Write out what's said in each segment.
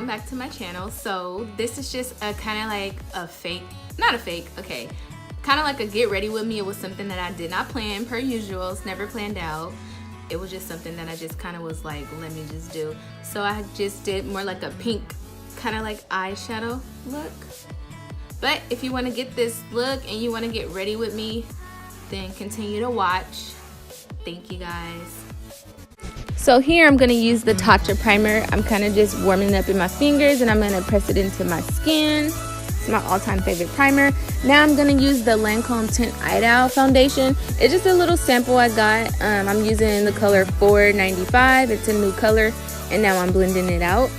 back to my channel. So this is just a kind of like a fake, not a fake, okay, kind of like a get ready with me. It was something that I did not plan per usual. It's never planned out. It was just something that I just kind of was like, let me just do. So I just did more like a pink kind of like eyeshadow look. But if you want to get this look and you want to get ready with me, then continue to watch. Thank you guys. So here I'm going to use the Tatcha primer. I'm kind of just warming it up in my fingers and I'm going to press it into my skin. It's my all-time favorite primer. Now I'm going to use the Lancôme Tient Idole foundation. It's just a little sample I got. I'm using the color 495. It's a new color and now I'm blending it out.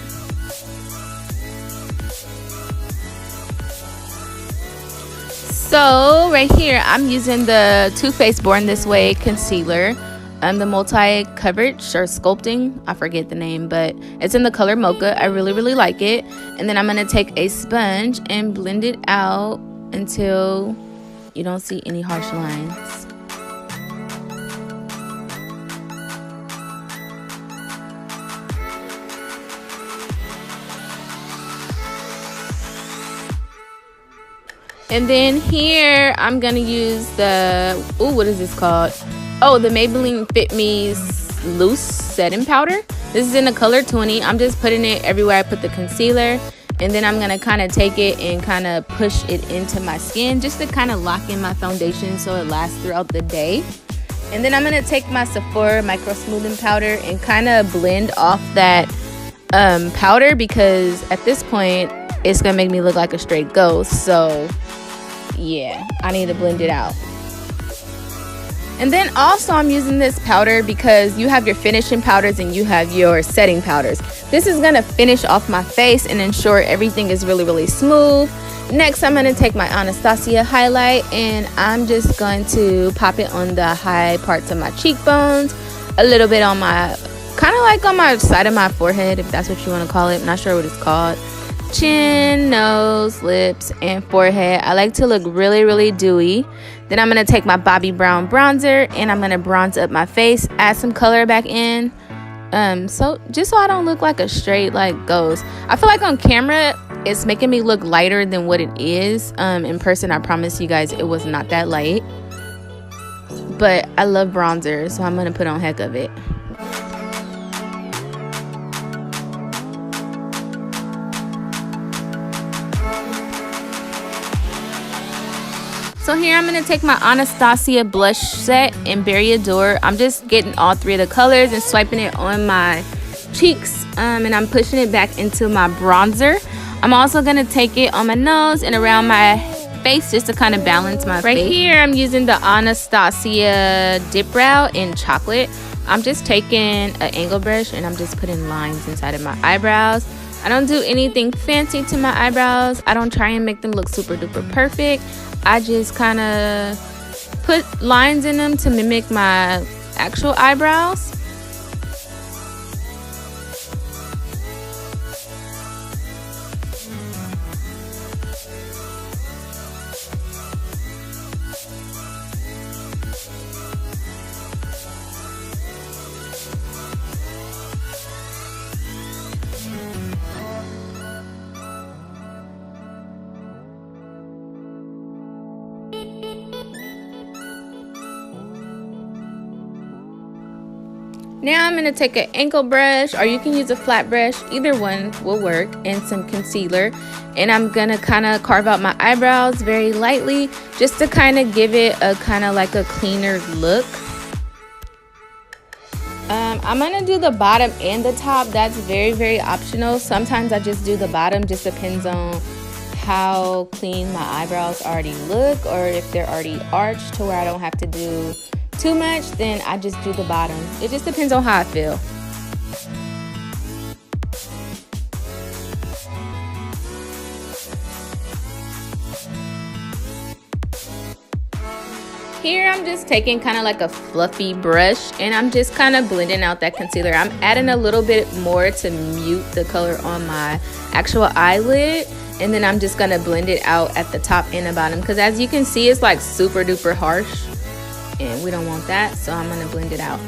So right here I'm using the Too Faced Born This Way concealer. The multi-coverage or sculpting, I forget the name, but it's in the color mocha. I really like it. And then I'm going to take a sponge and blend it out until you don't see any harsh lines. And then here I'm going to use the, what is this called? Oh, the Maybeline Fit Me Loose Setting Powder. This is in the color 20. I'm just putting it everywhere I put the concealer. And then I'm going to kind of take it and kind of push it into my skin just to kind of lock in my foundation so it lasts throughout the day. And then I'm going to take my Sephora micro smoothing powder and kind of blend off that powder, because at this point it's going to make me look like a straight ghost. So yeah, I need to blend it out. And then also I'm using this powder because you have your finishing powders and you have your setting powders. This is going to finish off my face and ensure everything is really smooth. Next, I'm going to take my Anastasia highlight and I'm just going to pop it on the high parts of my cheekbones, a little bit on my, kind of like on my side of my forehead, if that's what you want to call it. I'm not sure what it's called. Chin, nose, lips, and forehead. I like to look really dewy. Then I'm going to take my Bobbi brown bronzer and I'm going to bronze up my face, add some color back in. So just so I don't look like a straight like ghost. I feel like on camera it's making me look lighter than what it is. In person, I promise you guys it was not that light. But I love bronzer, so I'm going to put on heck of it. So here I'm going to take my Anastasia blush set in Berry Adore. I'm just getting all three of the colors and swiping it on my cheeks. And I'm pushing it back into my bronzer. I'm also going to take it on my nose and around my face just to kind of balance my face. Right here I'm using the Anastasia dipbrow in chocolate. I'm just taking an angle brush and I'm just putting lines inside of my eyebrows. I don't do anything fancy to my eyebrows. I don't try and make them look super duper perfect. I just kind of put lines in them to mimic my actual eyebrows. Now I'm going to take an ankle brush, or you can use a flat brush, either one will work, and some concealer. And I'm going to kind of carve out my eyebrows very lightly just to kind of give it a kind of like a cleaner look. I'm going to do the bottom and the top. That's very optional. Sometimes I just do the bottom, just depends on how clean my eyebrows already look, or if they're already arched to where I don't have to do too much, then I just do the bottom. It just depends on how I feel. Here I'm just taking kind of like a fluffy brush and I'm just kind of blending out that concealer. I'm adding a little bit more to mute the color on my actual eyelid, and then I'm just gonna blend it out at the top and the bottom, because as you can see it's like super duper harsh and we don't want that, so I'm gonna blend it out.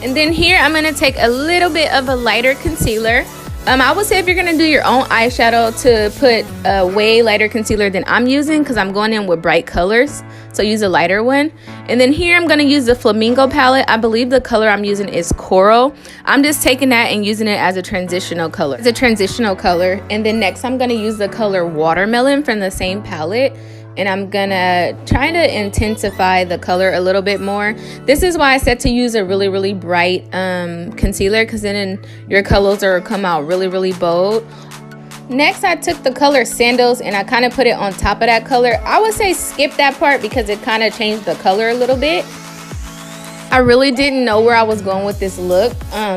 And then here I'm going to take a little bit of a lighter concealer. I would say if you're going to do your own eyeshadow to put a way lighter concealer than I'm using, because I'm going in with bright colors. So use a lighter one. And then here I'm going to use the Flamingo palette. I believe the color I'm using is Coral. I'm just taking that and using it as a transitional color. It's a transitional color. And then next I'm going to use the color Watermelon from the same palette. And I'm gonna try to intensify the color a little bit more. This is why I said to use a really bright concealer, because then your colors are come out really bold. Next, I took the color Sandals and I kind of put it on top of that color. I would say skip that part because it kind of changed the color a little bit. I really didn't know where I was going with this look.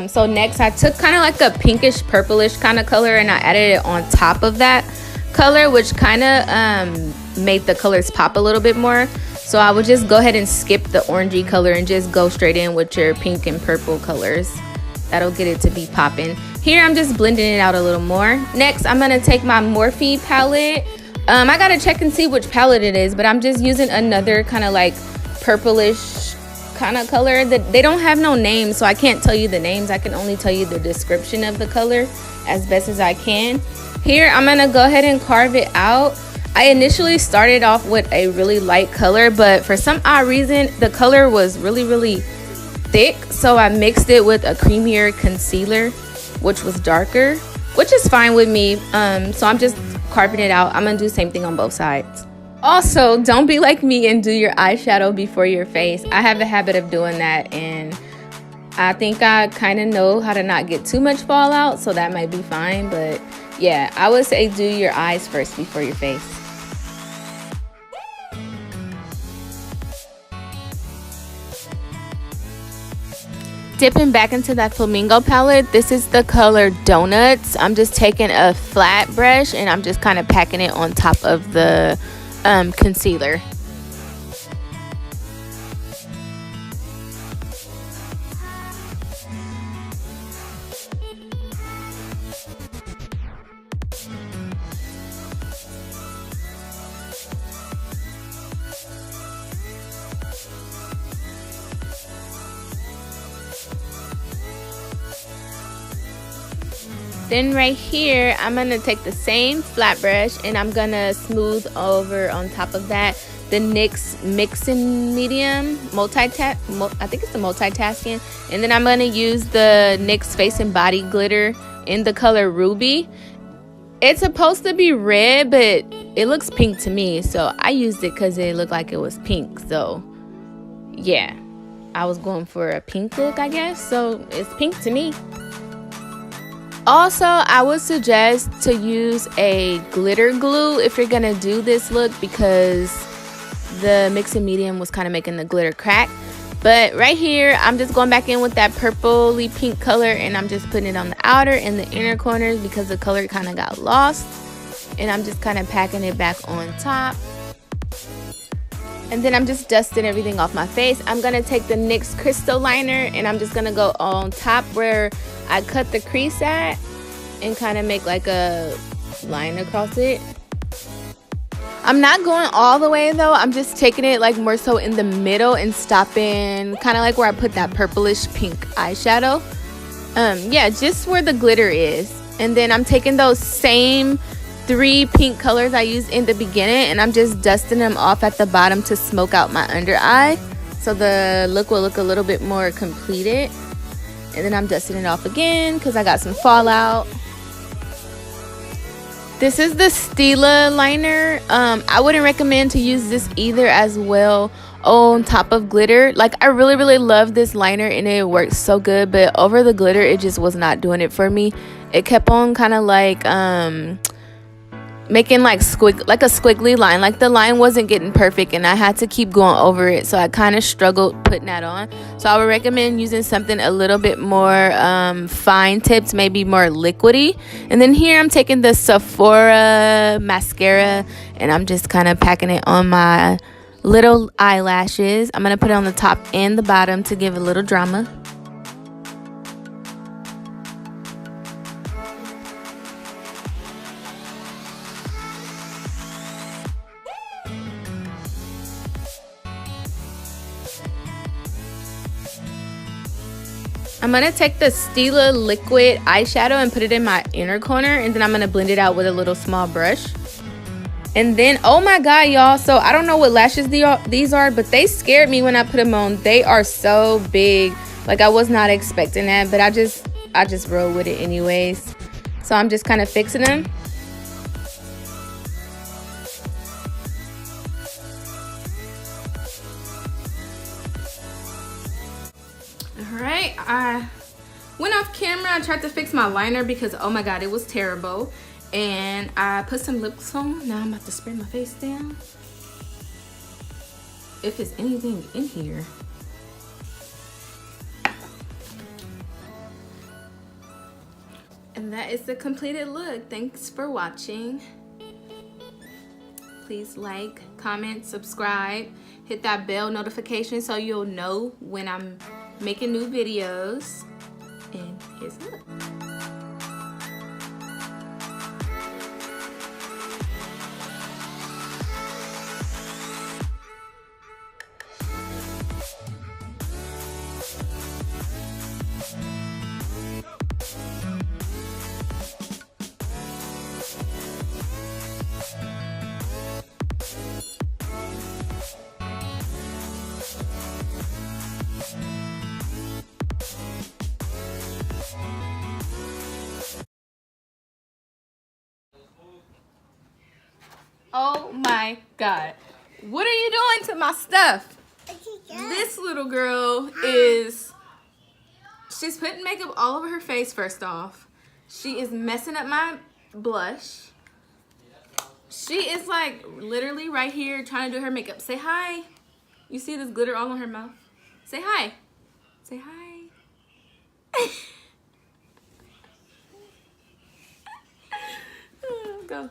So next I took kind of like a pinkish purplish kind of color and I added it on top of that color, which kind of made the colors pop a little bit more. So I would just go ahead and skip the orangey color and just go straight in with your pink and purple colors. That'll get it to be popping. Here I'm just blending it out a little more. Next I'm gonna take my Morphe palette. I gotta check and see which palette it is, but I'm just using another kind of like purplish kind of color. That they don't have no names, so I can't tell you the names. I can only tell you the description of the color as best as I can. Here I'm gonna go ahead and carve it out. I initially started off with a really light color, but for some odd reason the color was really thick, so I mixed it with a creamier concealer which was darker, which is fine with me. So I'm just carving it out. I'm gonna do the same thing on both sides. Also, don't be like me and do your eyeshadow before your face. I have a habit of doing that, and I think I kind of know how to not get too much fallout, so that might be fine. But yeah, I would say do your eyes first before your face. Dipping back into that Flamingo palette, this is the color Donuts. I'm just taking a flat brush and I'm just kind of packing it on top of the concealer. Then right here, I'm going to take the same flat brush and I'm going to smooth over on top of that the NYX Mixing Medium I think it's the multitasking. And then I'm going to use the NYX Face and Body Glitter in the color Ruby. It's supposed to be red, but it looks pink to me. So I used it because it looked like it was pink. So yeah, I was going for a pink look, I guess. So it's pink to me. Also, I would suggest to use a glitter glue if you're gonna do this look, because the mixing medium was kind of making the glitter crack. But right here, I'm just going back in with that purpley pink color and I'm just putting it on the outer and the inner corners because the color kind of got lost. And I'm just kind of packing it back on top. And then I'm just dusting everything off my face. I'm gonna take the NYX Crystal Liner and I'm just gonna go on top where I cut the crease at and kind of make like a line across it. I'm not going all the way though. I'm just taking it like more so in the middle and stopping kind of like where I put that purplish pink eyeshadow. Yeah, just where the glitter is. And then I'm taking those same 3 pink colors I used in the beginning and I'm just dusting them off at the bottom to smoke out my under eye, so the look will look a little bit more completed. And then I'm dusting it off again because I got some fallout. This is the Stila liner. I wouldn't recommend to use this either as well on top of glitter. Like, I really love this liner and it works so good, but over the glitter it just was not doing it for me. It kept on kind of like making like a squiggly line. Like the line wasn't getting perfect and I had to keep going over it, so I kind of struggled putting that on. So I would recommend using something a little bit more fine tipped, maybe more liquidy. And then here I'm taking the Sephora mascara and I'm just kind of packing it on my little eyelashes. I'm gonna put it on the top and the bottom to give a little drama. I'm gonna take the Stila liquid eyeshadow and put it in my inner corner, and then I'm gonna blend it out with a little small brush. And then, oh my god, y'all, so I don't know what lashes these are, but they scared me when I put them on. They are so big. Like, I was not expecting that, but I just roll with it anyways. So I'm just kind of fixing them. Alright, I went off camera. I tried to fix my liner because, oh my god, it was terrible. And I put some lips on. Now I'm about to spray my face down. If there's anything in here. And that is the completed look. Thanks for watching. Please like, comment, subscribe. Hit that bell notification so you'll know when I'm making new videos. And here's the look. Oh my god. What are you doing to my stuff? This little girl she's putting makeup all over her face first off. She is messing up my blush. She is like literally right here trying to do her makeup. Say hi. You see this glitter all on her mouth? Say hi. Say hi. Go.